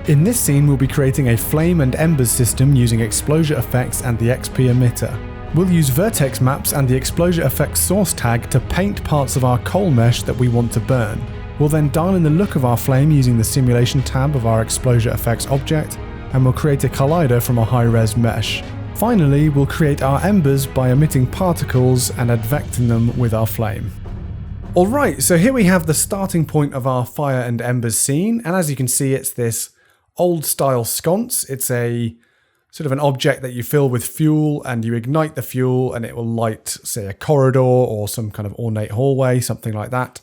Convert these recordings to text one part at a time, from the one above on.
In this scene, we'll be creating a flame and embers system using ExplosiaFX and the xpEmitter. We'll use Vertex Maps and the ExplosiaFX source tag to paint parts of our coal mesh that we want to burn. We'll then dial in the look of our flame using the simulation tab of our ExplosiaFX object, and we'll create a collider from a high-res mesh. Finally, we'll create our embers by emitting particles and advecting them with our flame. Alright, so here we have the starting point of our fire and embers scene, and as you can see, it's this old style sconce. It's a sort of an object that you fill with fuel and you ignite the fuel and it will light, say, a corridor or some kind of ornate hallway, something like that.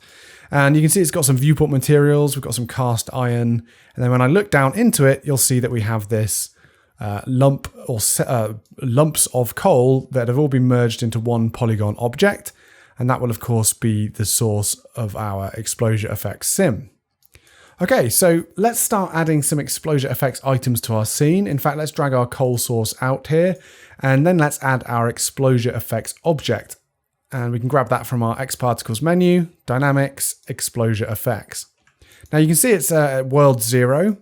And you can see it's got some viewport materials, we've got some cast iron, and then when I look down into it, you'll see that we have this lumps of coal that have all been merged into one polygon object, and that will of course be the source of our ExplosiaFX sim. Okay, so let's start adding some ExplosiaFX items to our scene. In fact, let's drag our coal source out here, and then let's add our ExplosiaFX object. And we can grab that from our XParticles menu, Dynamics, ExplosiaFX. Now you can see it's world 0,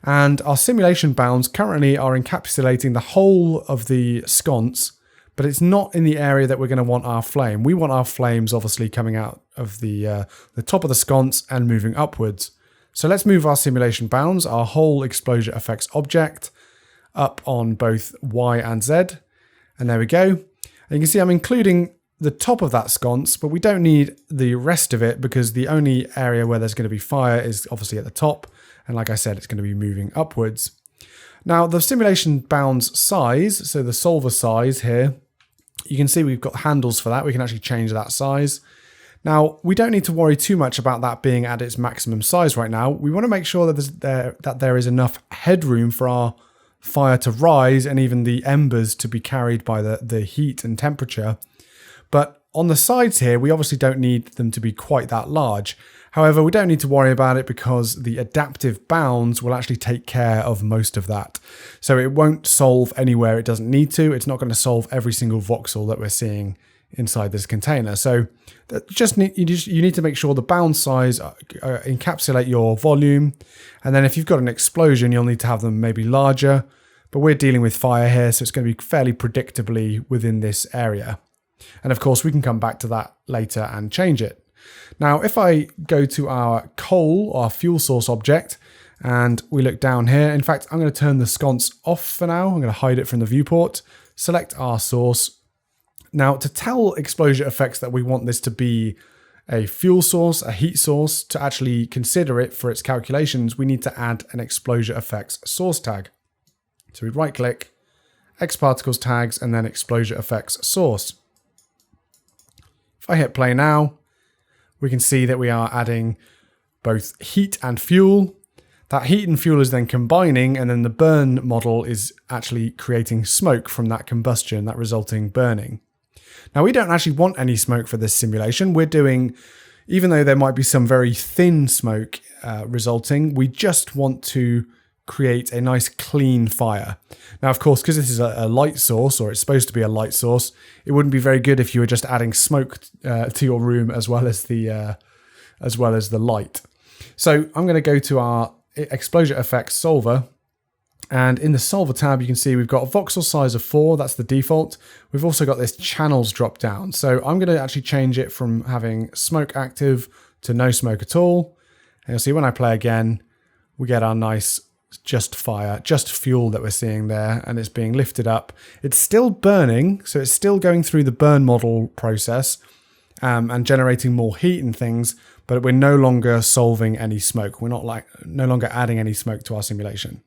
and our simulation bounds currently are encapsulating the whole of the sconce, but it's not in the area that we're going to want our flame. We want our flames obviously coming out of the top of the sconce and moving upwards. So let's move our simulation bounds, our whole ExplosiaFX object, up on both Y and Z. And there we go. And you can see I'm including the top of that sconce, but we don't need the rest of it because the only area where there's going to be fire is obviously at the top. And like I said, it's going to be moving upwards. Now the simulation bounds size, so the solver size here, you can see we've got handles for that. We can actually change that size. Now, we don't need to worry too much about that being at its maximum size right now. We want to make sure that there is enough headroom for our fire to rise and even the embers to be carried by the heat and temperature. But on the sides here, we obviously don't need them to be quite that large. However, we don't need to worry about it because the adaptive bounds will actually take care of most of that. So it won't solve anywhere it doesn't need to. It's not going to solve every single voxel that we're seeing inside this container. So you need to make sure the bound size encapsulate your volume. And then if you've got an explosion, you'll need to have them maybe larger. But we're dealing with fire here, so it's going to be fairly predictably within this area. And of course, we can come back to that later and change it. Now, if I go to our coal, our fuel source object, and we look down here, in fact, I'm going to turn the sconce off for now. I'm going to hide it from the viewport, select our source. Now, to tell ExplosiaFX that we want this to be a fuel source, a heat source, to actually consider it for its calculations, we need to add an ExplosiaFX source tag. So we right click, XParticles tags, and then ExplosiaFX source. If I hit play now, we can see that we are adding both heat and fuel. That heat and fuel is then combining, and then the burn model is actually creating smoke from that combustion, that resulting burning. Now, we don't actually want any smoke for this simulation. We're doing, even though there might be some very thin smoke resulting, we just want to create a nice clean fire. Now, of course, because this is a light source, or it's supposed to be a light source, it wouldn't be very good if you were just adding smoke to your room as well as the light. So I'm going to go to our ExplosiaFX solver. And in the solver tab, you can see we've got a voxel size of 4. That's the default. We've also got this channels drop down. So I'm going to actually change it from having smoke active to no smoke at all. And you'll see when I play again, we get our nice just fire, just fuel that we're seeing there. And it's being lifted up. It's still burning. So it's still going through the burn model process and generating more heat and things. But we're no longer solving any smoke. We're no longer adding any smoke to our simulation.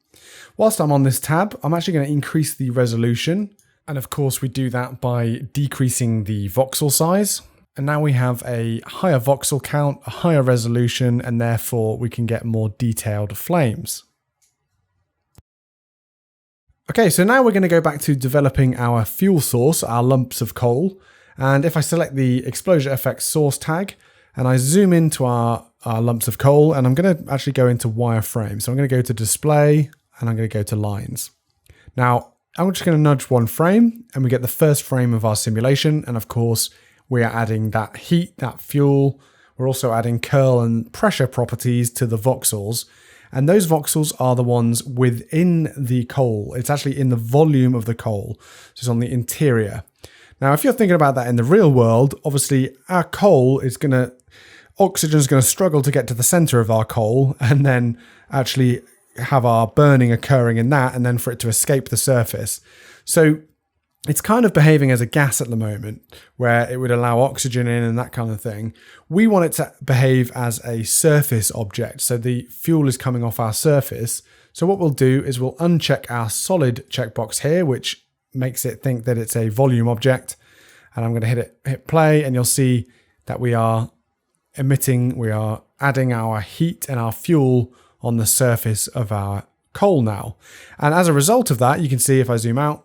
Whilst I'm on this tab, I'm actually going to increase the resolution. And of course, we do that by decreasing the voxel size. And now we have a higher voxel count, a higher resolution, and therefore we can get more detailed flames. Okay, so now we're going to go back to developing our fuel source, our lumps of coal. And if I select the ExplosiaFX source tag, and I zoom into our lumps of coal, and I'm going to actually go into wireframe. So I'm going to go to display, and I'm going to go to lines. Now, I'm just going to nudge one frame, and we get the first frame of our simulation. And of course, we are adding that heat, that fuel. We're also adding curl and pressure properties to the voxels. And those voxels are the ones within the coal. It's actually in the volume of the coal. So it's on the interior. Now, if you're thinking about that in the real world, obviously our coal is oxygen is going to struggle to get to the center of our coal and then actually have our burning occurring in that and then for it to escape the surface. So it's kind of behaving as a gas at the moment where it would allow oxygen in and that kind of thing. We want it to behave as a surface object. So the fuel is coming off our surface. So what we'll do is we'll uncheck our solid checkbox here, which makes it think that it's a volume object. And I'm going to hit play, and you'll see that we are adding our heat and our fuel on the surface of our coal now. And as a result of that, you can see if I zoom out,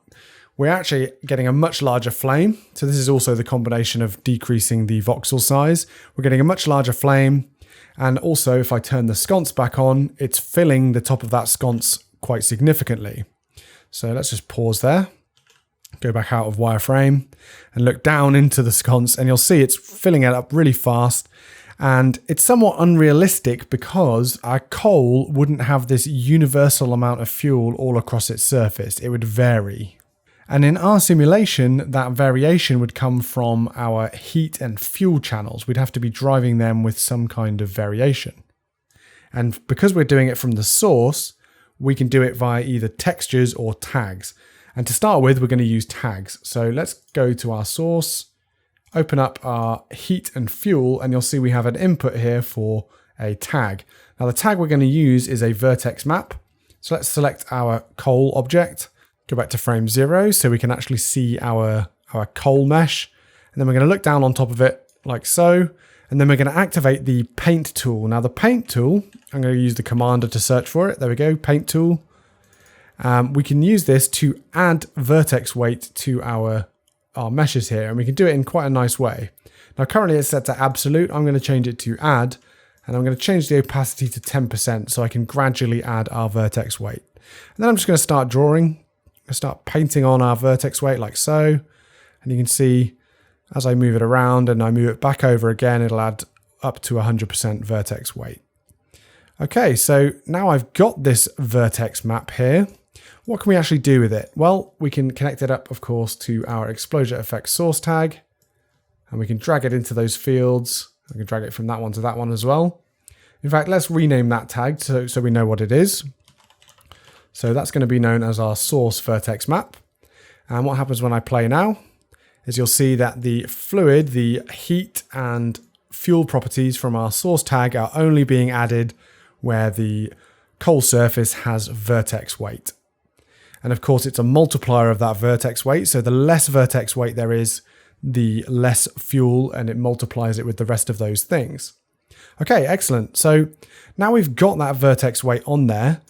we're actually getting a much larger flame. So this is also the combination of decreasing the voxel size. We're getting a much larger flame. And also if I turn the sconce back on, it's filling the top of that sconce quite significantly. So let's just pause there. Go back out of wireframe and look down into the sconce, and you'll see it's filling it up really fast. And it's somewhat unrealistic because our coal wouldn't have this universal amount of fuel all across its surface. It would vary. And in our simulation, that variation would come from our heat and fuel channels. We'd have to be driving them with some kind of variation. And because we're doing it from the source, we can do it via either textures or tags. And to start with, we're going to use tags. So let's go to our source, open up our heat and fuel, and you'll see we have an input here for a tag. Now the tag we're going to use is a vertex map. So let's select our coal object, go back to frame 0 so we can actually see our coal mesh. And then we're going to look down on top of it like so. And then we're going to activate the paint tool. Now the paint tool, I'm going to use the commander to search for it. There we go, paint tool. We can use this to add vertex weight to our meshes here, and we can do it in quite a nice way. Now currently it's set to absolute. I'm going to change it to add, and I'm going to change the opacity to 10% so I can gradually add our vertex weight. And then I'm just going to start drawing. I start painting on our vertex weight like so, and you can see as I move it around and I move it back over again, it'll add up to 100% vertex weight. Okay, so now I've got this vertex map here. What can we actually do with it? Well, we can connect it up, of course, to our ExplosiaFX source tag, and we can drag it into those fields. We can drag it from that one to that one as well. In fact, let's rename that tag so we know what it is. So that's going to be known as our source vertex map. And what happens when I play now is you'll see that the fluid, the heat and fuel properties from our source tag are only being added where the coal surface has vertex weight. And of course, it's a multiplier of that vertex weight. So the less vertex weight there is, the less fuel, and it multiplies it with the rest of those things. Okay, excellent. So now we've got that vertex weight on there.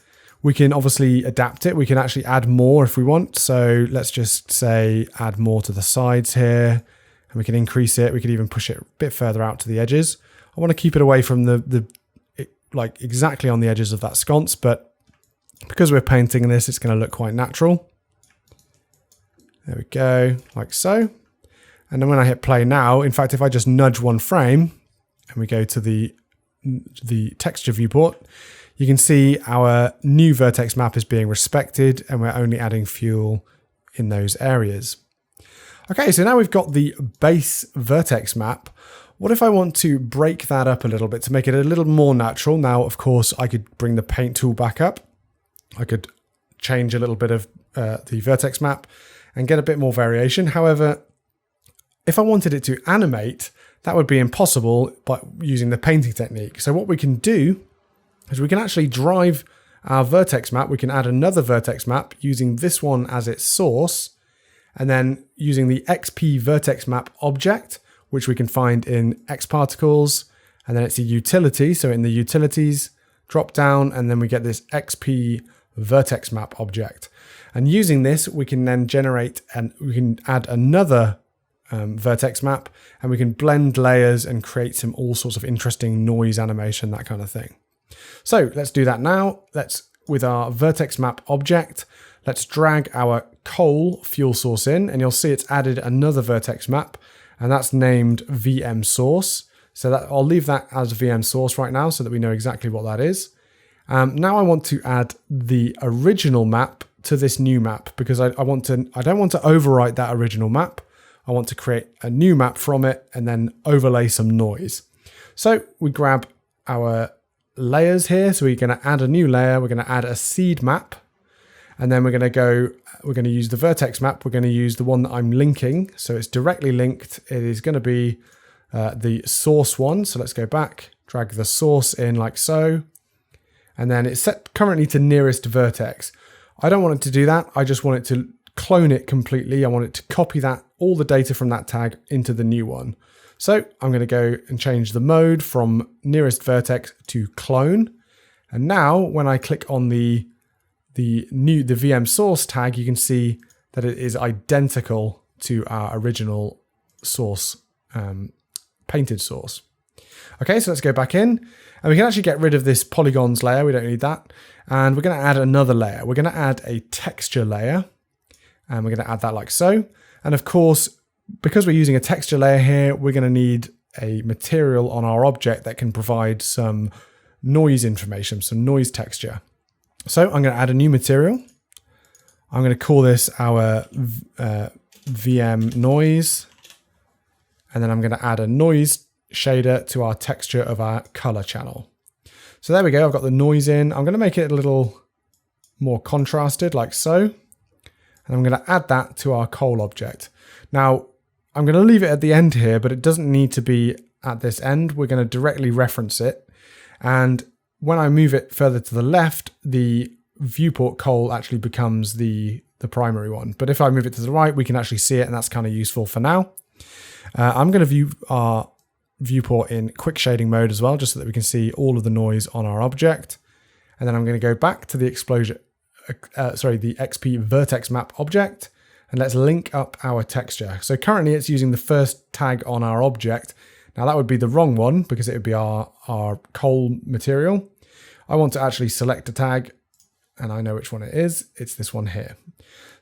We can obviously adapt it. We can actually add more if we want. So let's just say add more to the sides here, and we can increase it. We could even push it a bit further out to the edges. I want to keep it away from like exactly on the edges of that sconce, but because we're painting this, it's going to look quite natural. There we go, like so. And then when I hit play now, in fact, if I just nudge one frame and we go to the texture viewport, you can see our new vertex map is being respected, and we're only adding fuel in those areas. Okay, so now we've got the base vertex map. What if I want to break that up a little bit to make it a little more natural? Now, of course, I could bring the paint tool back up. I could change a little bit of the vertex map and get a bit more variation. However, if I wanted it to animate, that would be impossible by using the painting technique. So what we can do is we can actually drive our vertex map. We can add another vertex map using this one as its source, and then using the xpVertexMap object, which we can find in xParticles, and then it's a utility. So in the utilities drop down, and then we get this xpVertexMap object. And using this, we can then generate and we can add another vertex map, and we can blend layers and create all sorts of interesting noise animation, that kind of thing. So let's do that now. With our vertex map object, let's drag our coal fuel source in, and you'll see it's added another vertex map, and that's named VM source. So I'll leave that as VM source right now so that we know exactly what that is. Now I want to add the original map to this new map because I don't want to overwrite that original map. I want to create a new map from it and then overlay some noise. So we grab our layers here. So we're going to add a new layer. We're going to add a seed map. And then we're going to use the vertex map. We're going to use the one that I'm linking. So it's directly linked. It is going to be the source one. So let's go back, drag the source in like so. And then it's set currently to nearest vertex. I don't want it to do that. I just want it to clone it completely. I want it to copy all the data from that tag into the new one. So I'm going to go and change the mode from nearest vertex to clone. And now when I click on the VM source tag, you can see that it is identical to our original source, painted source. Okay, so let's go back in and we can actually get rid of this polygons layer. We don't need that. And we're going to add another layer. We're going to add a texture layer and we're going to add that like so. And of course, because we're using a texture layer here, we're going to need a material on our object that can provide some noise information, some noise texture. So I'm going to add a new material. I'm going to call this our VM noise. And then I'm going to add a noise shader to our texture of our color channel. So there we go. I've got the noise in. I'm going to make it a little more contrasted like so. And I'm going to add that to our coal object. Now, I'm going to leave it at the end here, but it doesn't need to be at this end. We're going to directly reference it. And when I move it further to the left, the viewport coal actually becomes the primary one. But if I move it to the right, we can actually see it, and that's kind of useful for now. I'm going to view our viewport in quick shading mode as well, just so that we can see all of the noise on our object. And then I'm going to go back to the the XP Vertex Map object, and let's link up our texture. So currently it's using the first tag on our object. Now that would be the wrong one because it would be our coal material. I want to actually select a tag, and I know which one it is. It's this one here.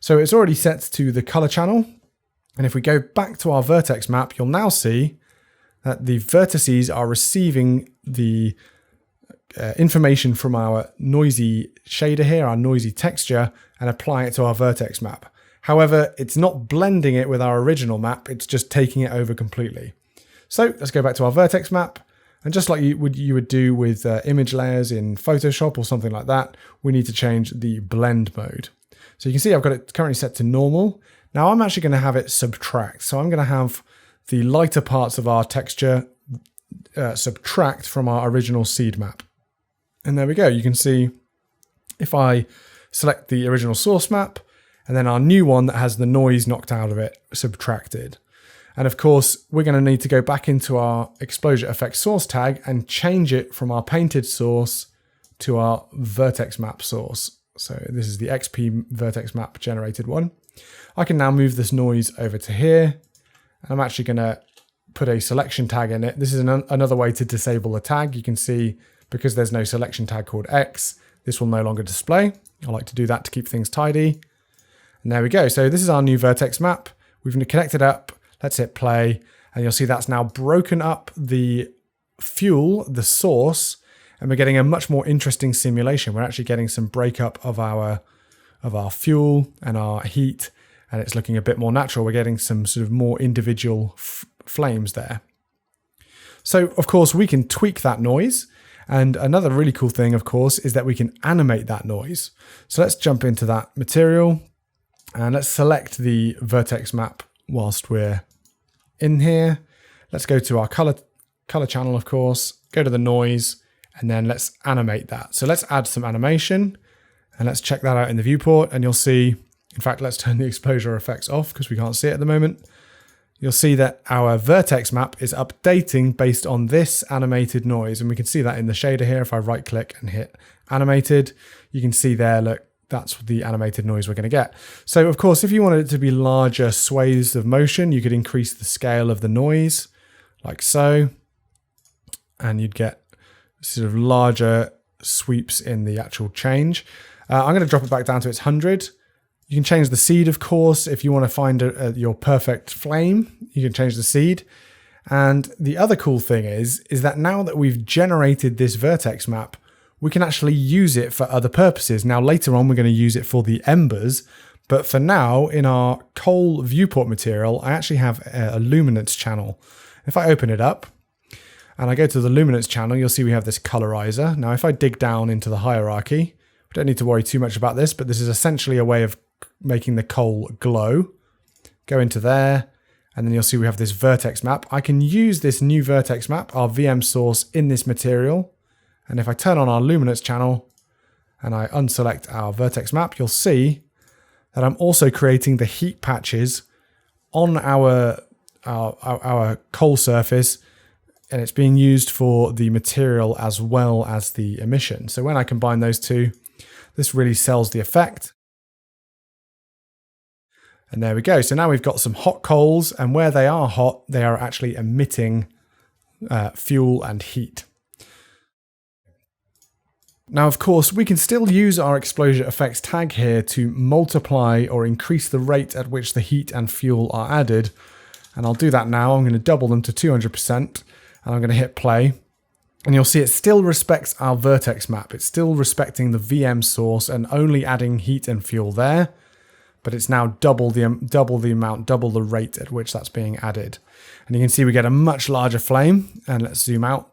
So it's already set to the color channel. And if we go back to our vertex map, you'll now see that the vertices are receiving the information from our noisy shader here, our noisy texture, and applying it to our vertex map. However, it's not blending it with our original map. It's just taking it over completely. So let's go back to our vertex map. And just like you would do with image layers in Photoshop or something like that, we need to change the blend mode. So you can see I've got it currently set to normal. Now I'm actually going to have it subtract. So I'm going to have the lighter parts of our texture subtract from our original seed map. And there we go. You can see if I select the original source map and then our new one that has the noise knocked out of it subtracted. And of course, we're going to need to go back into our ExplosiaFX source tag and change it from our painted source to our vertex map source. So this is the XP vertex map generated one. I can now move this noise over to here. And I'm actually going to put a selection tag in it. This is another way to disable a tag. You can see because there's no selection tag called X, this will no longer display. I like to do that to keep things tidy. And there we go. So this is our new vertex map. We've connected up. Let's hit play. And you'll see that's now broken up the fuel, the source, and we're getting a much more interesting simulation. We're actually getting some breakup of our fuel and our heat, and it's looking a bit more natural. We're getting some sort of more individual flames there. So, of course, we can tweak that noise. And another really cool thing, of course, is that we can animate that noise. So let's jump into that material and let's select the vertex map whilst we're in here. Let's go to our color channel, of course, go to the noise, and then let's animate that. So let's add some animation and let's check that out in the viewport. And you'll see, in fact, let's turn the exposure effects off because we can't see it at the moment. You'll see that our vertex map is updating based on this animated noise. And we can see that in the shader here. If I right click and hit animated, you can see there, look, that's the animated noise we're going to get. So of course, if you wanted it to be larger swathes of motion, you could increase the scale of the noise like so, and you'd get sort of larger sweeps in the actual change. I'm going to drop it back down to its 100. You can change the seed, of course. If you want to find your perfect flame, you can change the seed. And the other cool thing is that now that we've generated this vertex map, we can actually use it for other purposes. Now, later on, we're going to use it for the embers. But for now, in our coal viewport material, I actually have a luminance channel. If I open it up and I go to the luminance channel, you'll see we have this colorizer. Now, if I dig down into the hierarchy, we don't need to worry too much about this, but this is essentially a way of making the coal glow. Go into there, and then you'll see we have this vertex map. I can use this new vertex map, our VM source, in this material. And if I turn on our luminance channel and I unselect our vertex map, you'll see that I'm also creating the heat patches on our coal surface, and it's being used for the material as well as the emission. So when I combine those two, this really sells the effect. And there we go. So now we've got some hot coals, and where they are hot, they are actually emitting fuel and heat. Now, of course, we can still use our ExplosiaFX tag here to multiply or increase the rate at which the heat and fuel are added. And I'll do that now. I'm going to double them to 200%, and I'm going to hit play. And you'll see it still respects our vertex map. It's still respecting the VM source and only adding heat and fuel there. But it's now double the amount, double the rate at which that's being added. And you can see we get a much larger flame. And let's zoom out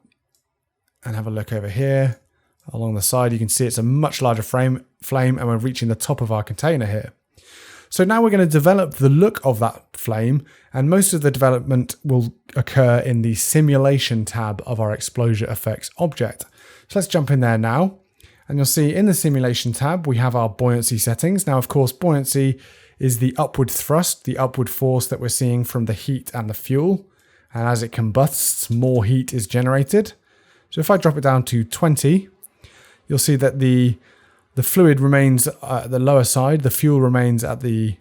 and have a look over here. Along the side, you can see it's a much larger flame, and we're reaching the top of our container here. So now we're going to develop the look of that flame, and most of the development will occur in the simulation tab of our ExplosiaFX object. So let's jump in there now, and you'll see in the simulation tab, we have our buoyancy settings. Now, of course, buoyancy is the upward thrust, the upward force that we're seeing from the heat and the fuel. And as it combusts, more heat is generated. So if I drop it down to 20, you'll see that the fluid remains at the lower side, the fuel remains at the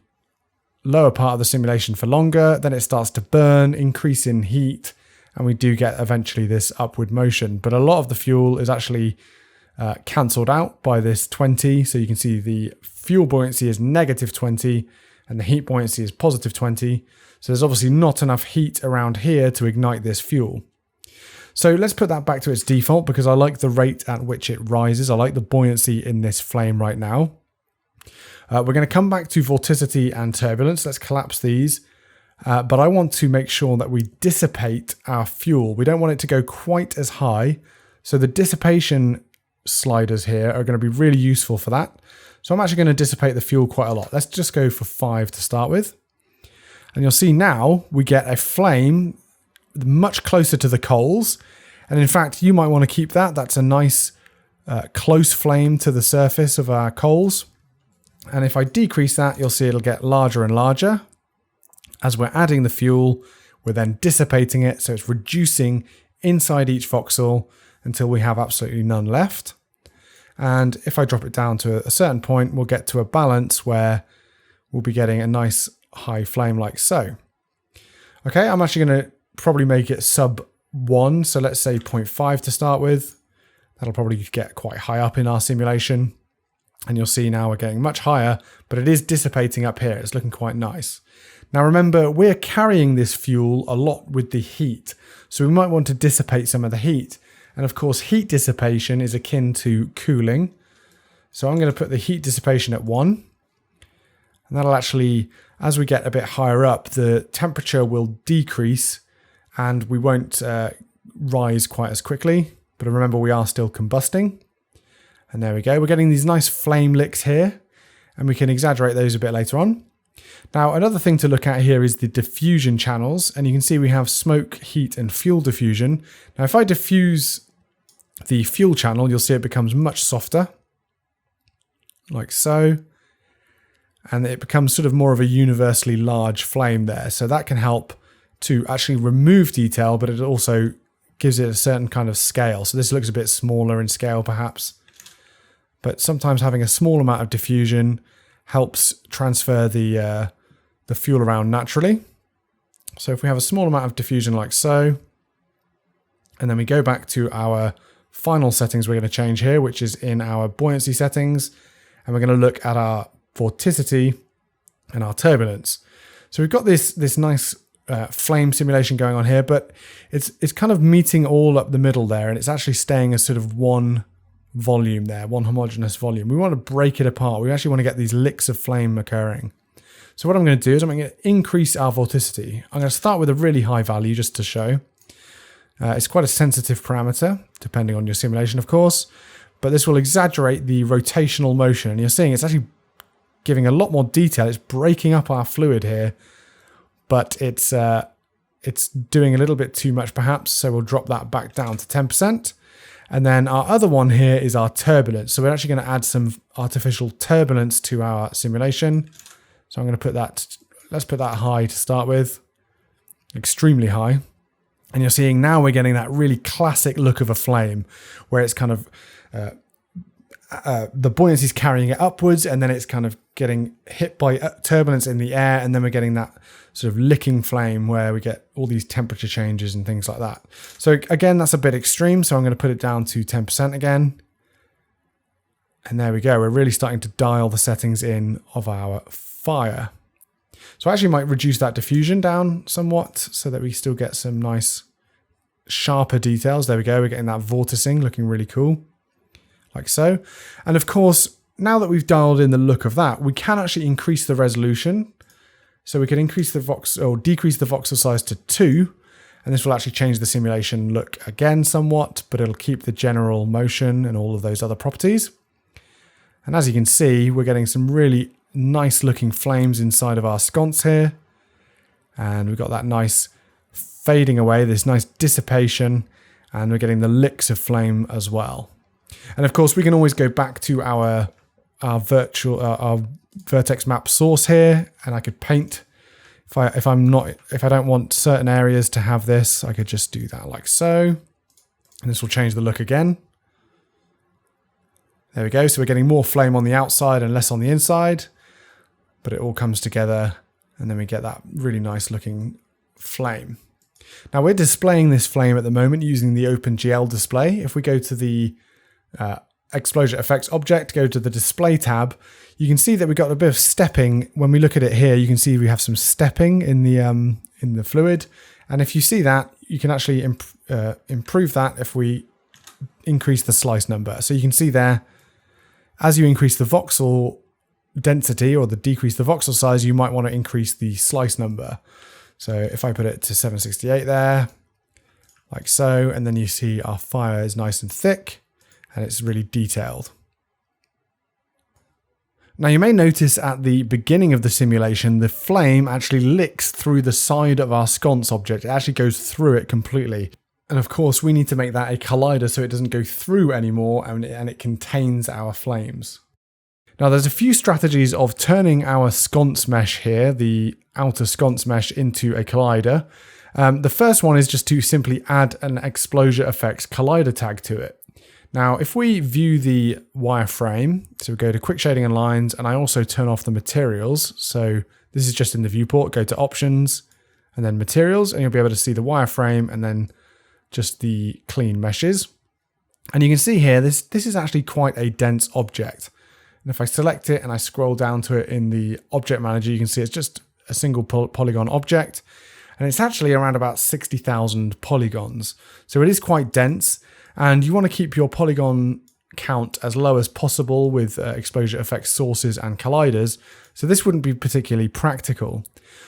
lower part of the simulation for longer, then it starts to burn, increase in heat, and we do get eventually this upward motion. But a lot of the fuel is actually cancelled out by this 20, so you can see the fuel buoyancy is -20 and the heat buoyancy is +20. So there's obviously not enough heat around here to ignite this fuel. So let's put that back to its default because I like the rate at which it rises. I like the buoyancy in this flame right now. We're going to come back to vorticity and turbulence. Let's collapse these. But I want to make sure that we dissipate our fuel. We don't want it to go quite as high. So the dissipation sliders here are going to be really useful for that. So I'm actually going to dissipate the fuel quite a lot. Let's just go for 5 to start with. And you'll see now we get a flame much closer to the coals, and in fact you might want to keep that. That's a nice close flame to the surface of our coals. And if I decrease that, you'll see it'll get larger and larger. As we're adding the fuel, we're then dissipating it, so it's reducing inside each voxel until we have absolutely none left. And if I drop it down to a certain point, we'll get to a balance where we'll be getting a nice high flame like so. Okay, I'm actually going to probably make it sub 1, so let's say 0.5 to start with. That'll probably get quite high up in our simulation, and you'll see now we're getting much higher, but it is dissipating up here. It's looking quite nice. Now remember, we're carrying this fuel a lot with the heat, so we might want to dissipate some of the heat, and of course heat dissipation is akin to cooling. So I'm going to put the heat dissipation at 1, and that'll actually, as we get a bit higher up, the temperature will decrease and we won't rise quite as quickly. But remember, we are still combusting. And there we go. We're getting these nice flame licks here, and we can exaggerate those a bit later on. Now, another thing to look at here is the diffusion channels. And you can see we have smoke, heat, and fuel diffusion. Now, if I diffuse the fuel channel, you'll see it becomes much softer, like so. And it becomes sort of more of a universally large flame there. So that can help to actually remove detail, but it also gives it a certain kind of scale. So this looks a bit smaller in scale perhaps, but sometimes having a small amount of diffusion helps transfer the fuel around naturally. So if we have a small amount of diffusion like so, and then we go back to our final settings we're going to change here, which is in our buoyancy settings, and we're going to look at our vorticity and our turbulence. So we've got this nice flame simulation going on here, but it's kind of meeting all up the middle there, and it's actually staying as sort of one volume there, one homogeneous volume. We want to break it apart. We actually want to get these licks of flame occurring. So what I'm going to do is I'm going to increase our vorticity. I'm going to start with a really high value just to show. It's quite a sensitive parameter, depending on your simulation, of course, but this will exaggerate the rotational motion. And you're seeing it's actually giving a lot more detail. It's breaking up our fluid here, but it's doing a little bit too much perhaps. So we'll drop that back down to 10%. And then our other one here is our turbulence. So we're actually going to add some artificial turbulence to our simulation. So I'm going to put that, let's put that high to start with, extremely high. And you're seeing now we're getting that really classic look of a flame where it's kind of, the buoyancy is carrying it upwards and then it's kind of getting hit by turbulence in the air. And then we're getting that sort of licking flame where we get all these temperature changes and things like that. So again, that's a bit extreme. So I'm going to put it down to 10% again. And there we go. We're really starting to dial the settings in of our fire. So I actually might reduce that diffusion down somewhat so that we still get some nice sharper details. There we go. We're getting that vorticing looking really cool, like so. And of course, now that we've dialed in the look of that, we can actually increase the resolution. So we can increase the voxel or decrease the voxel size to 2, and this will actually change the simulation look again somewhat, but it'll keep the general motion and all of those other properties. And as you can see, we're getting some really nice looking flames inside of our sconce here. And we've got that nice fading away, this nice dissipation, and we're getting the licks of flame as well. And of course, we can always go back to our Vertex Map source here, and I could paint. If I don't want certain areas to have this, I could just do that like so. And this will change the look again. There we go. So we're getting more flame on the outside and less on the inside, but it all comes together and then we get that really nice looking flame. Now we're displaying this flame at the moment using the Opengl display. If we go to the ExplosiaFX object, go to the display tab, you can see that we've got a bit of stepping. When we look at it here, you can see we have some stepping in the fluid. And if you see that, you can actually improve that if we increase the slice number. So you can see there, as you increase the voxel density or decrease the voxel size, you might want to increase the slice number. So if I put it to 768 there, like so, and then you see our fire is nice and thick and it's really detailed. Now you may notice at the beginning of the simulation, the flame actually licks through the side of our sconce object. It actually goes through it completely. And of course, we need to make that a collider so it doesn't go through anymore and it contains our flames. Now there's a few strategies of turning our sconce mesh here, the outer sconce mesh, into a collider. The first one is just to simply add an ExplosiaFX collider tag to it. Now, if we view the wireframe, so we go to quick shading and lines, and I also turn off the materials. So this is just in the viewport, go to options and then materials, and you'll be able to see the wireframe and then just the clean meshes. And you can see here, this is actually quite a dense object. And if I select it and I scroll down to it in the object manager, you can see it's just a single polygon object. And it's actually around about 60,000 polygons. So it is quite dense. And you want to keep your polygon count as low as possible with ExplosiaFX sources and colliders. So this wouldn't be particularly practical.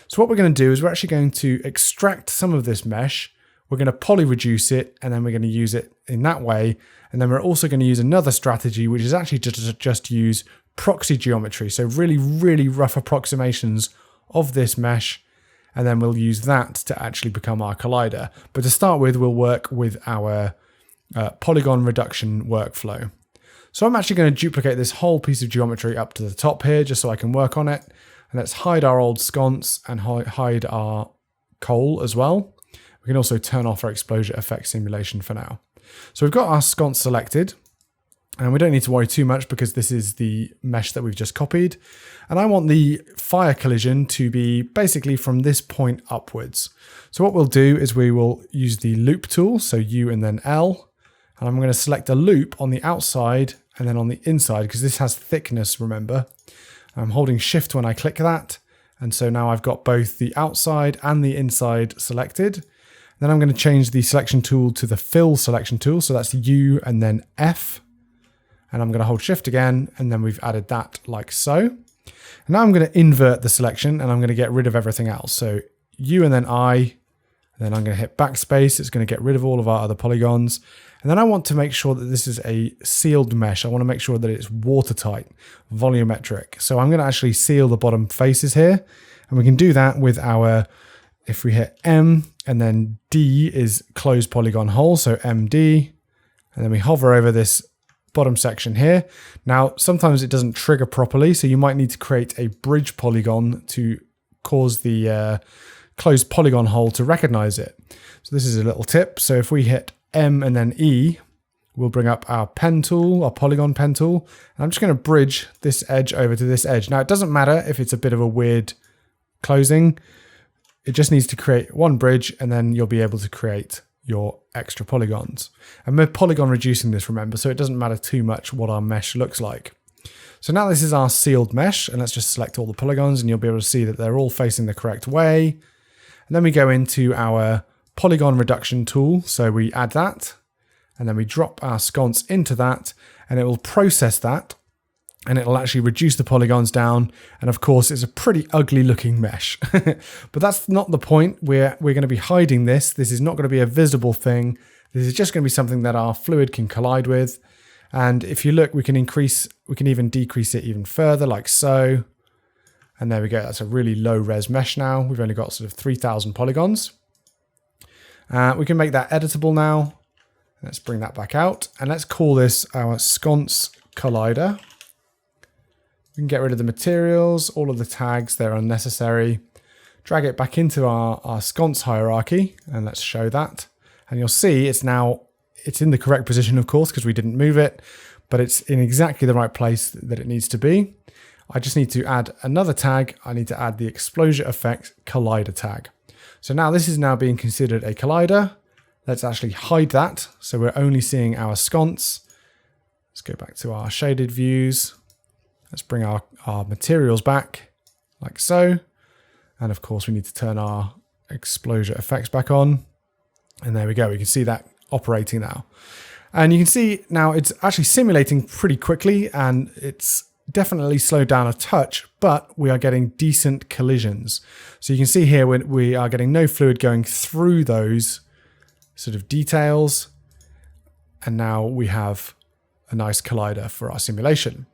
So what we're going to do is we're actually going to extract some of this mesh. We're going to poly reduce it, and then we're going to use it in that way. And then we're also going to use another strategy, which is actually just use proxy geometry. So really, really rough approximations of this mesh. And then we'll use that to actually become our collider. But to start with, we'll work with our polygon reduction workflow. So I'm actually going to duplicate this whole piece of geometry up to the top here, just so I can work on it. And let's hide our old sconce and hide our coal as well. We can also turn off our ExplosiaFX simulation for now. So we've got our sconce selected, and we don't need to worry too much because this is the mesh that we've just copied. And I want the fire collision to be basically from this point upwards. So what we'll do is we will use the loop tool, so U and then L, and I'm going to select a loop on the outside and then on the inside because this has thickness, remember. I'm holding shift when I click that. And so now I've got both the outside and the inside selected. Then I'm going to change the selection tool to the fill selection tool. So that's U and then F. and I'm going to hold shift again, and then we've added that like so. And now I'm going to invert the selection, and I'm going to get rid of everything else. So U and then I, and then I'm going to hit backspace. It's going to get rid of all of our other polygons. And then I want to make sure that this is a sealed mesh. I want to make sure that it's watertight, volumetric. So I'm going to actually seal the bottom faces here. And we can do that with our, if we hit M and then D is closed polygon hole. So MD, and then we hover over this bottom section here. Now, sometimes it doesn't trigger properly. So you might need to create a bridge polygon to cause the closed polygon hole to recognize it. So this is a little tip. So if we hit M and then E, we'll bring up our pen tool, our polygon pen tool. And I'm just going to bridge this edge over to this edge. Now, it doesn't matter if it's a bit of a weird closing. It just needs to create one bridge, and then you'll be able to create your extra polygons. And we're polygon reducing this, remember, so it doesn't matter too much what our mesh looks like. So now this is our sealed mesh, and let's just select all the polygons, and you'll be able to see that they're all facing the correct way. And then we go into our polygon reduction tool. So we add that, and then we drop our sconce into that, and it will process that, and it'll actually reduce the polygons down. And of course, it's a pretty ugly looking mesh, but that's not the point. We're going to be hiding this. This is not going to be a visible thing. This is just going to be something that our fluid can collide with. And if you look, we can even decrease it even further, like so. And there we go. That's a really low res mesh now. We've only got sort of 3,000 polygons. We can make that editable now. Let's bring that back out, and let's call this our sconce collider. We can get rid of the materials, all of the tags, they're unnecessary. Drag it back into our sconce hierarchy, and let's show that. And you'll see it's in the correct position, of course, because we didn't move it, but it's in exactly the right place that it needs to be. I just need to add another tag. I need to add the ExplosiaFX collider tag. So now this is now being considered a collider. Let's actually hide that. So we're only seeing our sconce. Let's go back to our shaded views. Let's bring our materials back like so. And of course we need to turn our ExplosiaFX back on. And there we go. We can see that operating now. And you can see now it's actually simulating pretty quickly, and it's definitely slowed down a touch, but we are getting decent collisions. So you can see here we are getting no fluid going through those sort of details. And now we have a nice collider for our simulation.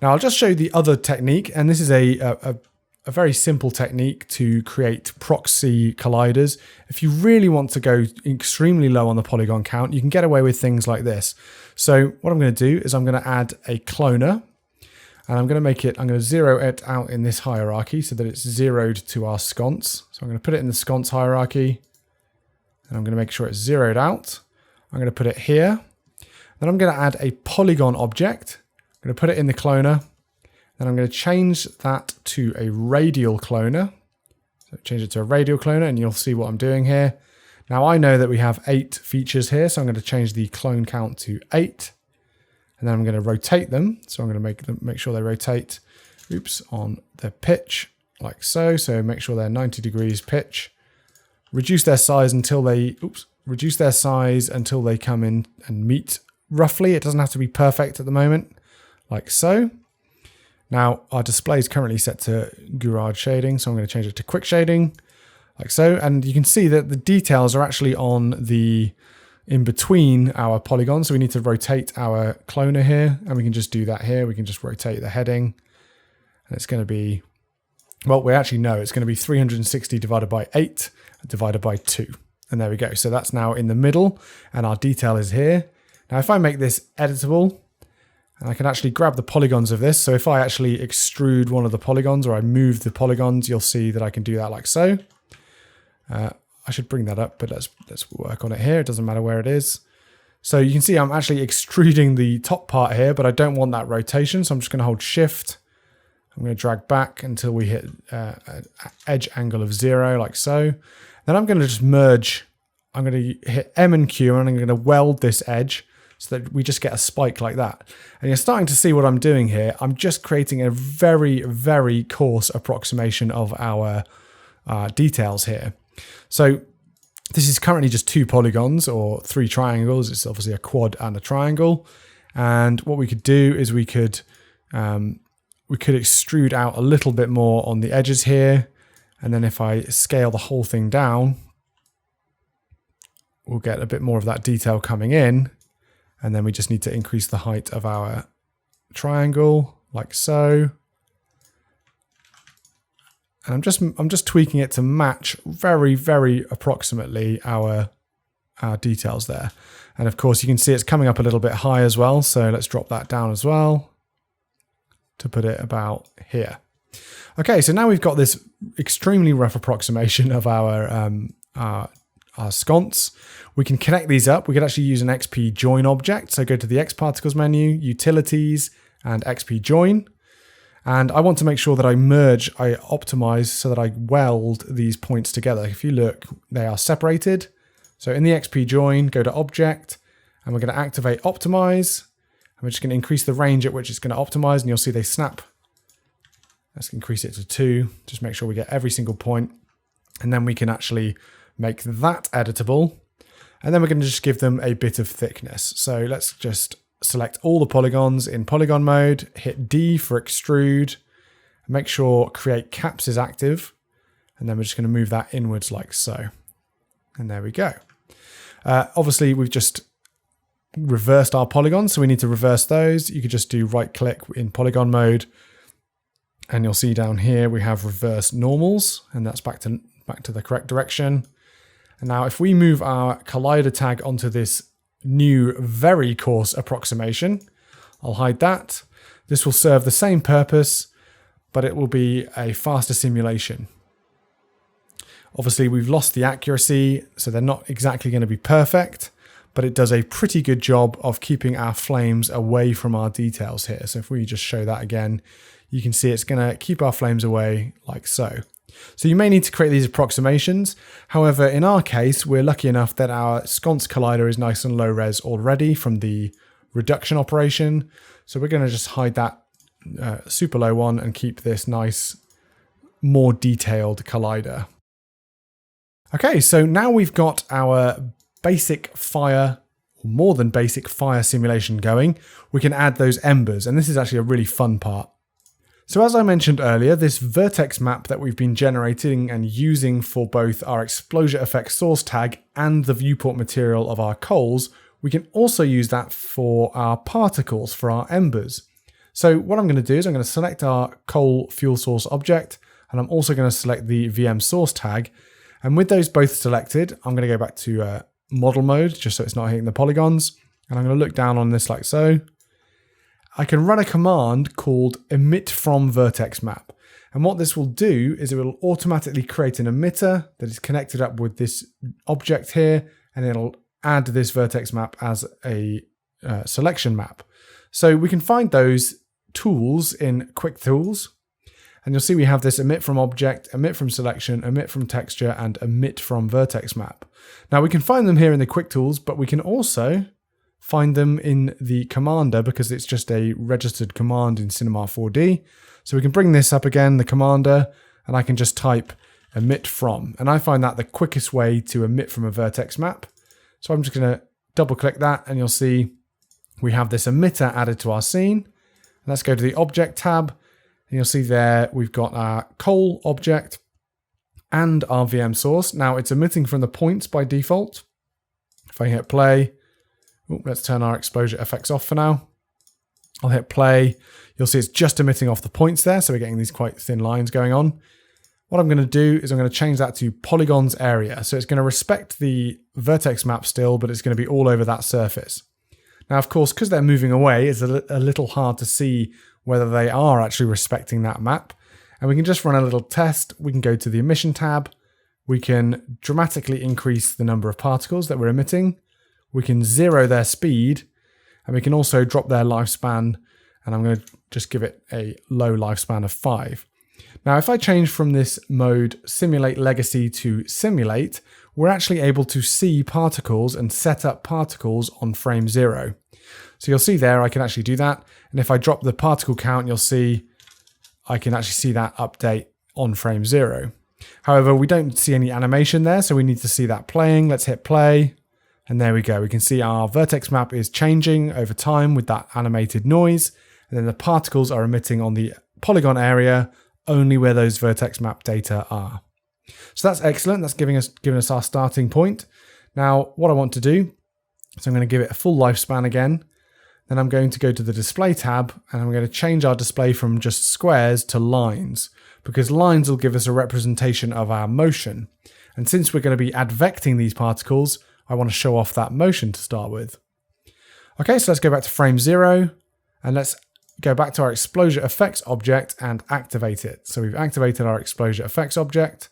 Now I'll just show you the other technique, and this is a very simple technique to create proxy colliders. If you really want to go extremely low on the polygon count, you can get away with things like this. So what I'm going to do is I'm going to add a cloner. And I'm going to zero it out in this hierarchy so that it's zeroed to our sconce. So I'm going to put it in the sconce hierarchy, and I'm going to make sure it's zeroed out. I'm going to put it here. Then I'm going to add a polygon object. I'm going to put it in the cloner. Then I'm going to change that to a radial cloner. So change it to a radial cloner, and you'll see what I'm doing here. Now I know that we have 8 features here, so I'm going to change the clone count to 8. And then I'm going to rotate them. So I'm going to make sure they rotate, on the pitch like so. So make sure they're 90 degrees pitch. Reduce their size until they come in and meet roughly. It doesn't have to be perfect at the moment, like so. Now our display is currently set to Garage shading, so I'm going to change it to quick shading, like so. And you can see that the details are actually on the in between our polygons. So we need to rotate our cloner here, and we can just do that here. We can just rotate the heading, and it's going to be, well, we actually know it's going to be 360 divided by 8 divided by 2. And there we go. So that's now in the middle, and our detail is here. Now, if I make this editable, and I can actually grab the polygons of this. So if I actually extrude one of the polygons, or I move the polygons, you'll see that I can do that like so. I should bring that up, but let's work on it here. It doesn't matter where it is. So you can see I'm actually extruding the top part here, but I don't want that rotation. So I'm just going to hold shift. I'm going to drag back until we hit an edge angle of 0, like so. Then I'm going to just merge. I'm going to hit M and Q, and I'm going to weld this edge so that we just get a spike like that. And you're starting to see what I'm doing here. I'm just creating a very, very coarse approximation of our details here. So this is currently just 2 polygons or 3 triangles. It's obviously a quad and a triangle. And what we could do is we could extrude out a little bit more on the edges here. And then if I scale the whole thing down, we'll get a bit more of that detail coming in. And then we just need to increase the height of our triangle like so. And I'm just tweaking it to match very, very approximately our details there. And of course you can see it's coming up a little bit high as well. So let's drop that down as well to put it about here. Okay, so now we've got this extremely rough approximation of our sconce. We can connect these up. We could actually use an XP join object. So go to the X particles menu, utilities, and XP join. And I want to make sure that I optimize so that I weld these points together. If you look, they are separated. So in the XP join, go to object, and we're going to activate optimize. And we're just going to increase the range at which it's going to optimize, and you'll see they snap. Let's increase it to 2. Just make sure we get every single point. And then we can actually make that editable. And then we're going to just give them a bit of thickness. So let's just select all the polygons in polygon mode, hit D for extrude, make sure create caps is active. And then we're just going to move that inwards like so. And there we go. Obviously, we've just reversed our polygons, so we need to reverse those. You could just do right click in polygon mode. And you'll see down here we have reverse normals, and that's back to the correct direction. And now if we move our collider tag onto this new very coarse approximation, I'll hide that. This will serve the same purpose, but it will be a faster simulation. Obviously we've lost the accuracy, so they're not exactly going to be perfect, but it does a pretty good job of keeping our flames away from our details here. So if we just show that again, you can see it's going to keep our flames away like so. So you may need to create these approximations. However, in our case, we're lucky enough that our sconce collider is nice and low res already from the reduction operation. So we're going to just hide that super low one and keep this nice, more detailed collider. Okay, so now we've got our basic fire, more than basic fire simulation going. We can add those embers, and this is actually a really fun part. So as I mentioned earlier, this vertex map that we've been generating and using for both our ExplosiaFX source tag and the viewport material of our coals, we can also use that for our particles, for our embers. So what I'm going to do is I'm going to select our coal fuel source object, and I'm also going to select the VM source tag. And with those both selected, I'm going to go back to model mode, just so it's not hitting the polygons. And I'm going to look down on this like so. I can run a command called emit from vertex map. And what this will do is it will automatically create an emitter that is connected up with this object here, and it'll add this vertex map as a selection map. So we can find those tools in quick tools, and you'll see we have this emit from object, emit from selection, emit from texture, and emit from vertex map. Now we can find them here in the quick tools, but we can also find them in the commander because it's just a registered command in Cinema 4D. So we can bring this up again, the commander, and I can just type emit from. And I find that the quickest way to emit from a vertex map. So I'm just going to double click that, and you'll see we have this emitter added to our scene. Let's go to the object tab, and you'll see there we've got our coal object and our VM source. Now it's emitting from the points by default. If I hit play, let's turn our ExplosiaFX off for now. I'll hit play. You'll see it's just emitting off the points there, so we're getting these quite thin lines going on. What I'm going to do is I'm going to change that to polygons area. So it's going to respect the vertex map still, but it's going to be all over that surface. Now, of course, because they're moving away, it's a little hard to see whether they are actually respecting that map. And we can just run a little test. We can go to the emission tab. We can dramatically increase the number of particles that we're emitting. We can zero their speed, and we can also drop their lifespan, and I'm going to just give it a low lifespan of 5. Now, if I change from this mode simulate legacy to simulate, we're actually able to see particles and set up particles on frame 0. So you'll see there, I can actually do that. And if I drop the particle count, you'll see I can actually see that update on frame 0. However, we don't see any animation there, so we need to see that playing. Let's hit play. And there we go. We can see our vertex map is changing over time with that animated noise. And then the particles are emitting on the polygon area only where those vertex map data are. So that's excellent. That's giving us our starting point. Now, what I want to do is I'm going to give it a full lifespan again. Then I'm going to go to the display tab and I'm going to change our display from just squares to lines, because lines will give us a representation of our motion. And since we're going to be advecting these particles, I want to show off that motion to start with. Okay, so let's go back to frame 0 and let's go back to our ExplosiaFX object and activate it. So we've activated our ExplosiaFX object.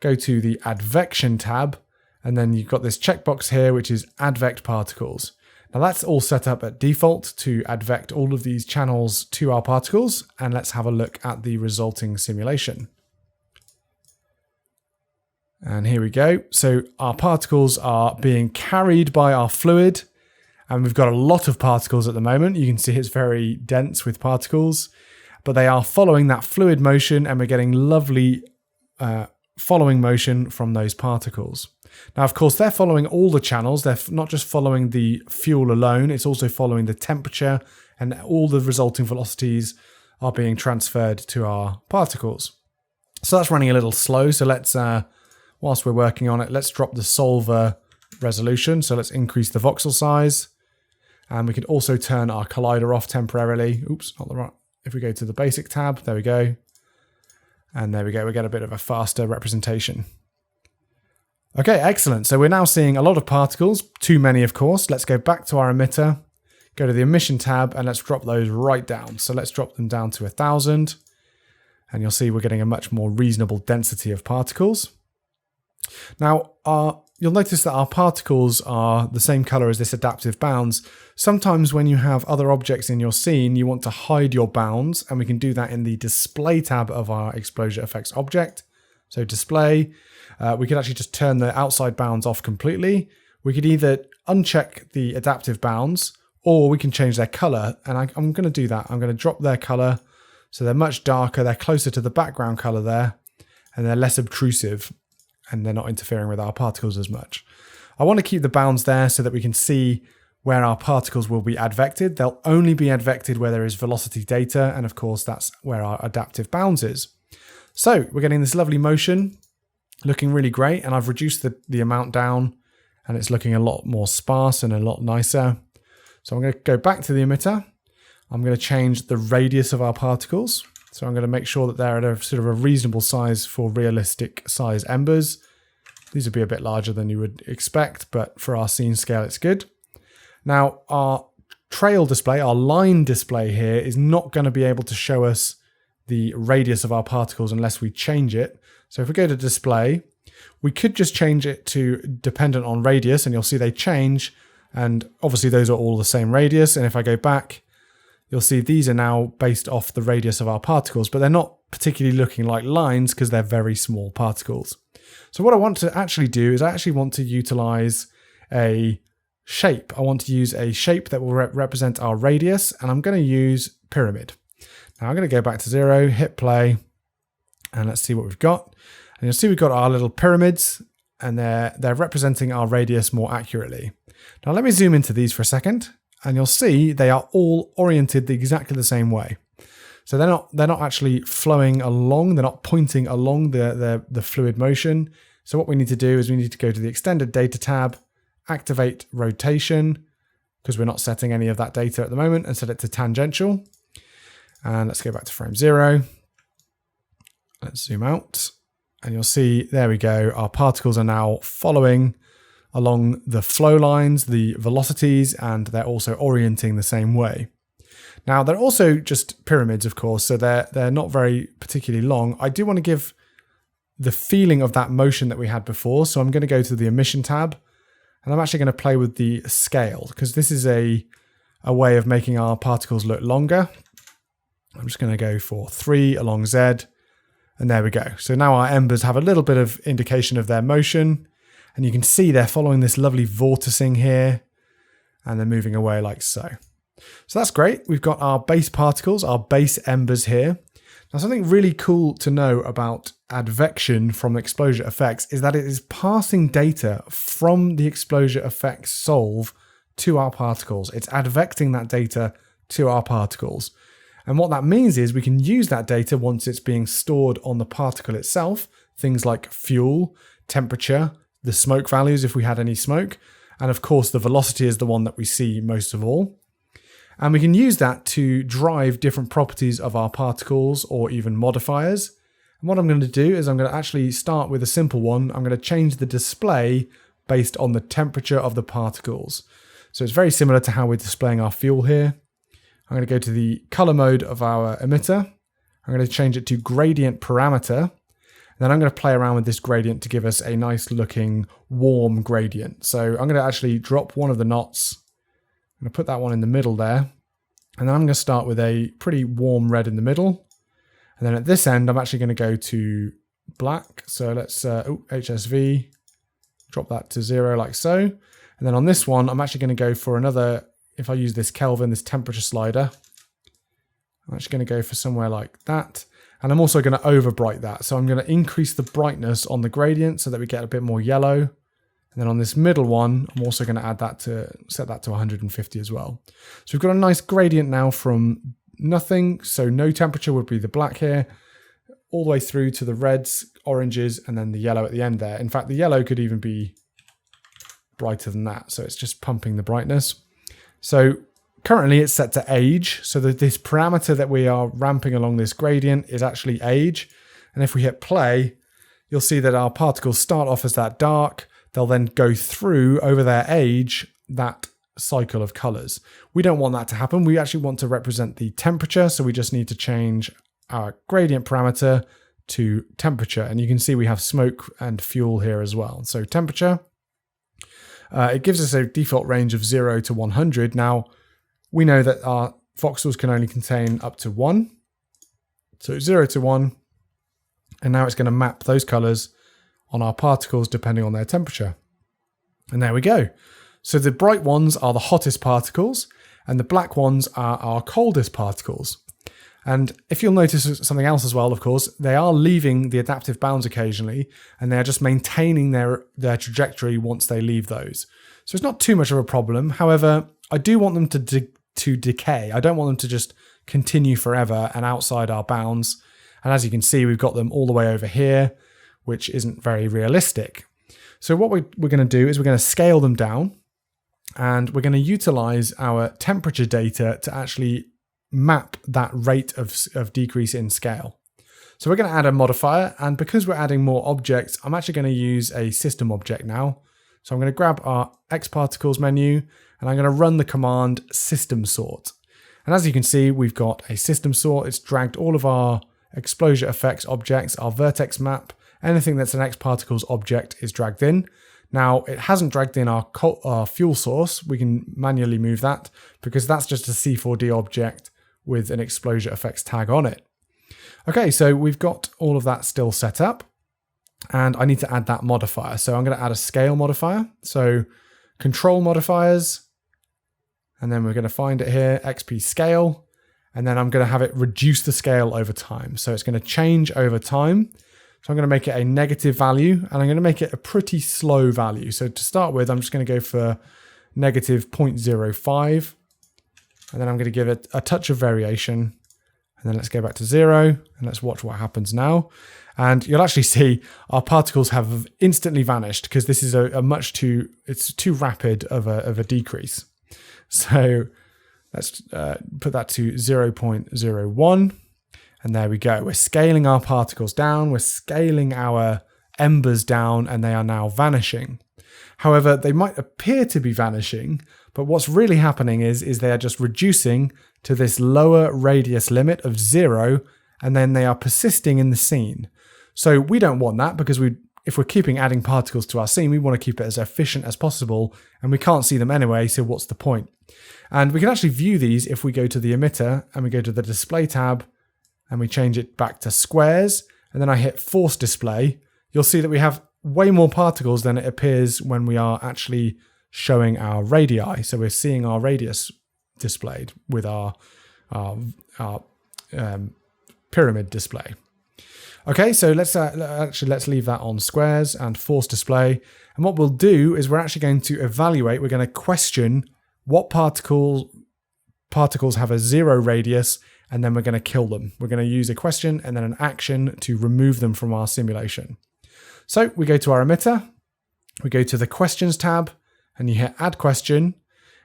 Go to the advection tab, and then you've got this checkbox here, which is advect particles. Now that's all set up at default to advect all of these channels to our particles, and let's have a look at the resulting simulation. And here we go. So our particles are being carried by our fluid, and we've got a lot of particles at the moment. You can see it's very dense with particles, but they are following that fluid motion, and we're getting lovely following motion from those particles. Now, of course, they're following all the channels. They're not just following the fuel alone. It's also following the temperature, and all the resulting velocities are being transferred to our particles. So that's running a little slow. So let's, whilst we're working on it, let's drop the solver resolution. So let's increase the voxel size. And we could also turn our collider off temporarily. Oops, not the right. If we go to the basic tab, there we go. And there we go. We get a bit of a faster representation. Okay, excellent. So we're now seeing a lot of particles, too many, of course. Let's go back to our emitter, go to the emission tab, and let's drop those right down. So let's drop them down to 1,000. And you'll see we're getting a much more reasonable density of particles. Now, you'll notice that our particles are the same color as this adaptive bounds. Sometimes when you have other objects in your scene, you want to hide your bounds, and we can do that in the display tab of our ExplosiaFX object. So display, we could actually just turn the outside bounds off completely. We could either uncheck the adaptive bounds, or we can change their color. And I'm going to do that. I'm going to drop their color so they're much darker. They're closer to the background color there, and they're less obtrusive, and they're not interfering with our particles as much. I want to keep the bounds there so that we can see where our particles will be advected. They'll only be advected where there is velocity data, and of course that's where our adaptive bounds is. So we're getting this lovely motion, looking really great, and I've reduced the amount down, and it's looking a lot more sparse and a lot nicer. So I'm going to go back to the emitter. I'm going to change the radius of our particles. So I'm going to make sure that they're at a sort of a reasonable size for realistic size embers. These would be a bit larger than you would expect, but for our scene scale, it's good. Now, our trail display, our line display here, is not going to be able to show us the radius of our particles unless we change it. So if we go to display, we could just change it to dependent on radius, and you'll see they change. And obviously those are all the same radius. And if I go back, you'll see these are now based off the radius of our particles, but they're not particularly looking like lines because they're very small particles. So what I want to actually do is I actually want to utilize a shape. I want to use a shape that will represent our radius, and I'm going to use pyramid. Now I'm going to go back to 0, hit play, and let's see what we've got. And you'll see we've got our little pyramids, and they're representing our radius more accurately. Now let me zoom into these for a second, and you'll see they are all oriented exactly the same way. So they're not actually flowing along, they're not pointing along the fluid motion. So what we need to do is we need to go to the extended data tab, activate rotation, because we're not setting any of that data at the moment, and set it to tangential. And let's go back to frame 0. Let's zoom out, and you'll see, there we go, our particles are now following along the flow lines, the velocities, and they're also orienting the same way. Now, they're also just pyramids, of course, so they're not very particularly long. I do want to give the feeling of that motion that we had before, so I'm going to go to the Emission tab, and I'm actually going to play with the scale, because this is a way of making our particles look longer. I'm just going to go for 3 along Z, and there we go. So now our embers have a little bit of indication of their motion, and you can see they're following this lovely vorticing here, and they're moving away like so. So that's great. We've got our base particles, our base embers here. Now, something really cool to know about advection from ExplosiaFX is that it is passing data from the ExplosiaFX solve to our particles. It's advecting that data to our particles. And what that means is we can use that data once it's being stored on the particle itself, things like fuel, temperature, the smoke values if we had any smoke, and of course the velocity is the one that we see most of all. And we can use that to drive different properties of our particles or even modifiers. And what I'm going to do is I'm going to actually start with a simple one. I'm going to change the display based on the temperature of the particles. So it's very similar to how we're displaying our fuel here. I'm going to go to the color mode of our emitter. I'm going to change it to gradient parameter. And then I'm going to play around with this gradient to give us a nice looking warm gradient. So I'm going to actually drop one of the knots. I'm going to put that one in the middle there. And then I'm going to start with a pretty warm red in the middle. And then at this end, I'm actually going to go to black. So let's HSV, drop that to 0 like so. And then on this one, I'm actually going to go for another, if I use this Kelvin, this temperature slider, I'm actually going to go for somewhere like that. And I'm also going to overbright that. So I'm going to increase the brightness on the gradient so that we get a bit more yellow. And then on this middle one, I'm also going to add that to, set that to 150 as well. So we've got a nice gradient now from nothing. So no temperature would be the black here, all the way through to the reds, oranges, and then the yellow at the end there. In fact, the yellow could even be brighter than that. So it's just pumping the brightness. So currently it's set to age. So that this parameter that we are ramping along this gradient is actually age. And if we hit play, you'll see that our particles start off as that dark. They'll then go through over their age, that cycle of colors. We don't want that to happen. We actually want to represent the temperature. So we just need to change our gradient parameter to temperature. And you can see we have smoke and fuel here as well. So temperature, it gives us a default range of 0 to 100. Now, we know that our voxels can only contain up to 1. So 0 to 1. And now it's going to map those colors on our particles depending on their temperature. And there we go. So the bright ones are the hottest particles and the black ones are our coldest particles. And if you'll notice something else as well, of course, they are leaving the adaptive bounds occasionally and they're just maintaining their trajectory once they leave those. So it's not too much of a problem. However, I do want them to decay. I don't want them to just continue forever and outside our bounds. And as you can see, we've got them all the way over here, which isn't very realistic. So what we're going to do is we're going to scale them down and we're going to utilize our temperature data to actually map that rate of decrease in scale. So we're going to add a modifier, and because we're adding more objects, I'm actually going to use a system object now. So I'm going to grab our xParticles menu and I'm going to run the command system sort. And as you can see, we've got a system sort. It's dragged all of our ExplosiaFX objects, our Vertex Map, anything that's an xParticles object is dragged in. Now, it hasn't dragged in our fuel source. We can manually move that because that's just a C4D object with an ExplosiaFX tag on it. Okay, so we've got all of that still set up and I need to add that modifier. So I'm going to add a scale modifier. So control modifiers, and then we're going to find it here, XP scale, and then I'm going to have it reduce the scale over time. So it's going to change over time. So I'm going to make it a negative value and I'm going to make it a pretty slow value. So to start with, I'm just going to go for negative 0.05 and then I'm going to give it a touch of variation and then let's go back to 0 and let's watch what happens now. And you'll actually see our particles have instantly vanished because this is it's too rapid of a decrease. So let's put that to 0.01. And there we go. We're scaling our particles down. We're scaling our embers down and they are now vanishing. However, they might appear to be vanishing, but what's really happening is they are just reducing to this lower radius limit of 0 and then they are persisting in the scene. So we don't want that because if we're keeping adding particles to our scene, we want to keep it as efficient as possible and we can't see them anyway, so what's the point? And we can actually view these if we go to the emitter and we go to the display tab and we change it back to squares, and then I hit force display, you'll see that we have way more particles than it appears when we are actually showing our radii. So we're seeing our radius displayed with our pyramid display. Okay, so let's leave that on squares and force display. And what we'll do is we're actually going to evaluate, we're going to question what particles have a 0 radius, and then we're going to kill them. We're going to use a question and then an action to remove them from our simulation. So we go to our emitter, we go to the questions tab, and you hit add question.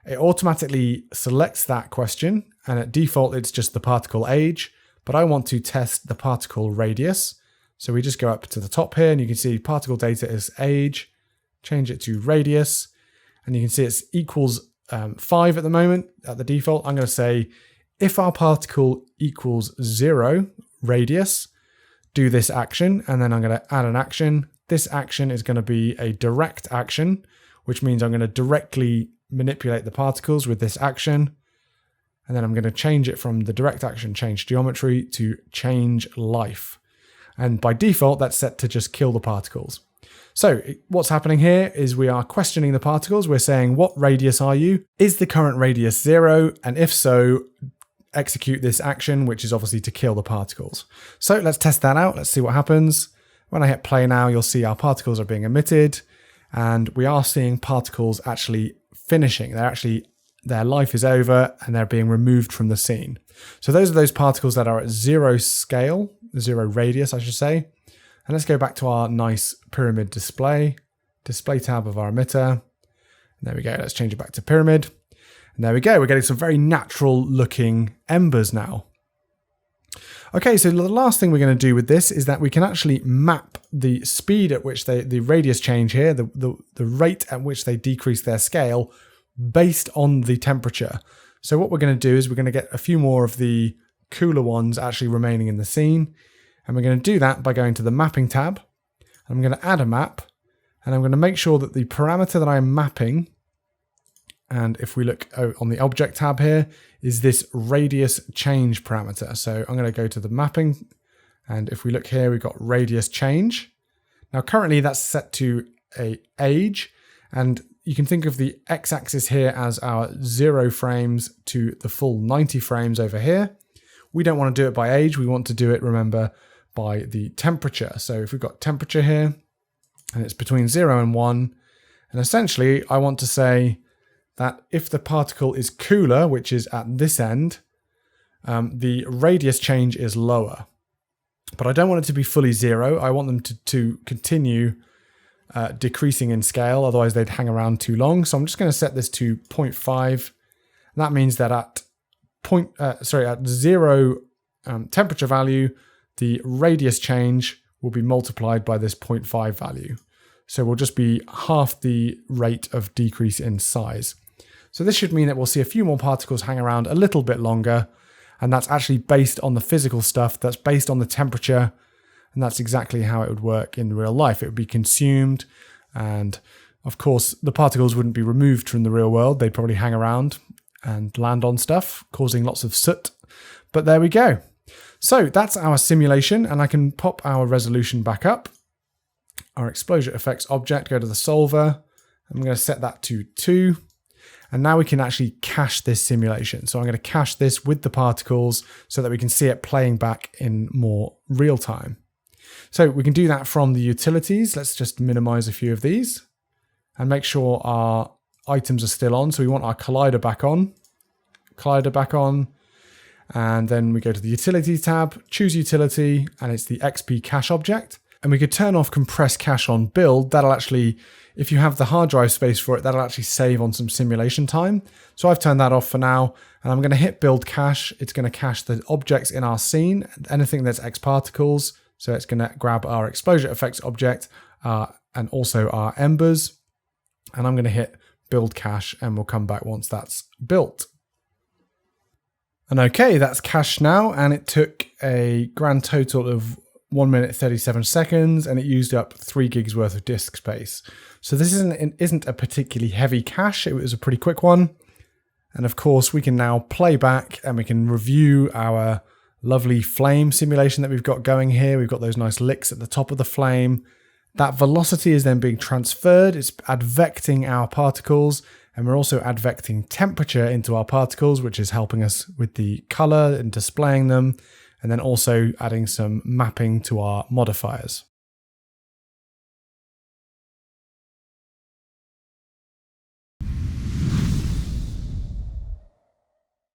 It automatically selects that question, and at default it's just the particle age. But I want to test the particle radius. So we just go up to the top here and you can see particle data is age, change it to radius, and you can see it's equals 5 at the moment at the default. I'm going to say if our particle equals 0 radius, do this action, and then I'm going to add an action. This action is going to be a direct action, which means I'm going to directly manipulate the particles with this action. And then I'm going to change it from the direct action change geometry to change life. And by default, that's set to just kill the particles. So what's happening here is we are questioning the particles. We're saying, what radius are you? Is the current radius 0? And if so, execute this action, which is obviously to kill the particles. So let's test that out. Let's see what happens. When I hit play now, you'll see our particles are being emitted. And we are seeing particles actually finishing. Their life is over and they're being removed from the scene. So those are those particles that are at 0 scale, 0 radius, I should say. And let's go back to our nice pyramid display tab of our emitter. And there we go. Let's change it back to pyramid. And there we go. We're getting some very natural looking embers now. Okay, so the last thing we're going to do with this is that we can actually map the speed at which the radius change here, the rate at which they decrease their scale, based on the temperature. So what we're going to do is we're going to get a few more of the cooler ones actually remaining in the scene. And we're going to do that by going to the mapping tab. I'm going to add a map, and I'm going to make sure that the parameter that I'm mapping, and if we look on the object tab here, is this radius change parameter. So I'm going to go to the mapping, and if we look here, we've got radius change. Now currently that's set to a age, and you can think of the x-axis here as our 0 frames to the full 90 frames over here. We don't want to do it by age. We want to do it, remember, by the temperature. So if we've got temperature here, and it's between 0 and 1, and essentially I want to say that if the particle is cooler, which is at this end, the radius change is lower. But I don't want it to be fully 0. I want them to continue decreasing in scale, otherwise they'd hang around too long. So I'm just going to set this to 0.5. That means that at 0 temperature value, the radius change will be multiplied by this 0.5 value. So we'll just be half the rate of decrease in size. So this should mean that we'll see a few more particles hang around a little bit longer, and that's actually based on the physical stuff, that's based on the temperature. And that's exactly how it would work in real life. It would be consumed, and of course the particles wouldn't be removed from the real world. They'd probably hang around and land on stuff, causing lots of soot. But there we go. So that's our simulation, and I can pop our resolution back up. Our ExplosiaFX object, go to the solver. I'm going to set that to 2. And now we can actually cache this simulation. So I'm going to cache this with the particles so that we can see it playing back in more real time. So we can do that from the utilities. Let's just minimize a few of these and make sure our items are still on. So we want our collider back on, and then we go to the utilities tab, choose utility, and it's the XP cache object. And we could turn off compress cache on build. That'll actually, if you have the hard drive space for it, that'll actually save on some simulation time. So I've turned that off for now, and I'm going to hit build cache. It's going to cache the objects in our scene, anything that's X particles. So it's going to grab our ExplosiaFX object and also our embers. And I'm going to hit build cache, and we'll come back once that's built. And okay, that's cached now, and it took a grand total of 1 minute 37 seconds, and it used up 3 gigs worth of disk space. So this isn't a particularly heavy cache. It was a pretty quick one. And of course, we can now play back and we can review our lovely flame simulation that we've got going here. We've got those nice licks at the top of the flame. That velocity is then being transferred. It's advecting our particles, and we're also advecting temperature into our particles, which is helping us with the color and displaying them. and then also adding some mapping to our modifiers.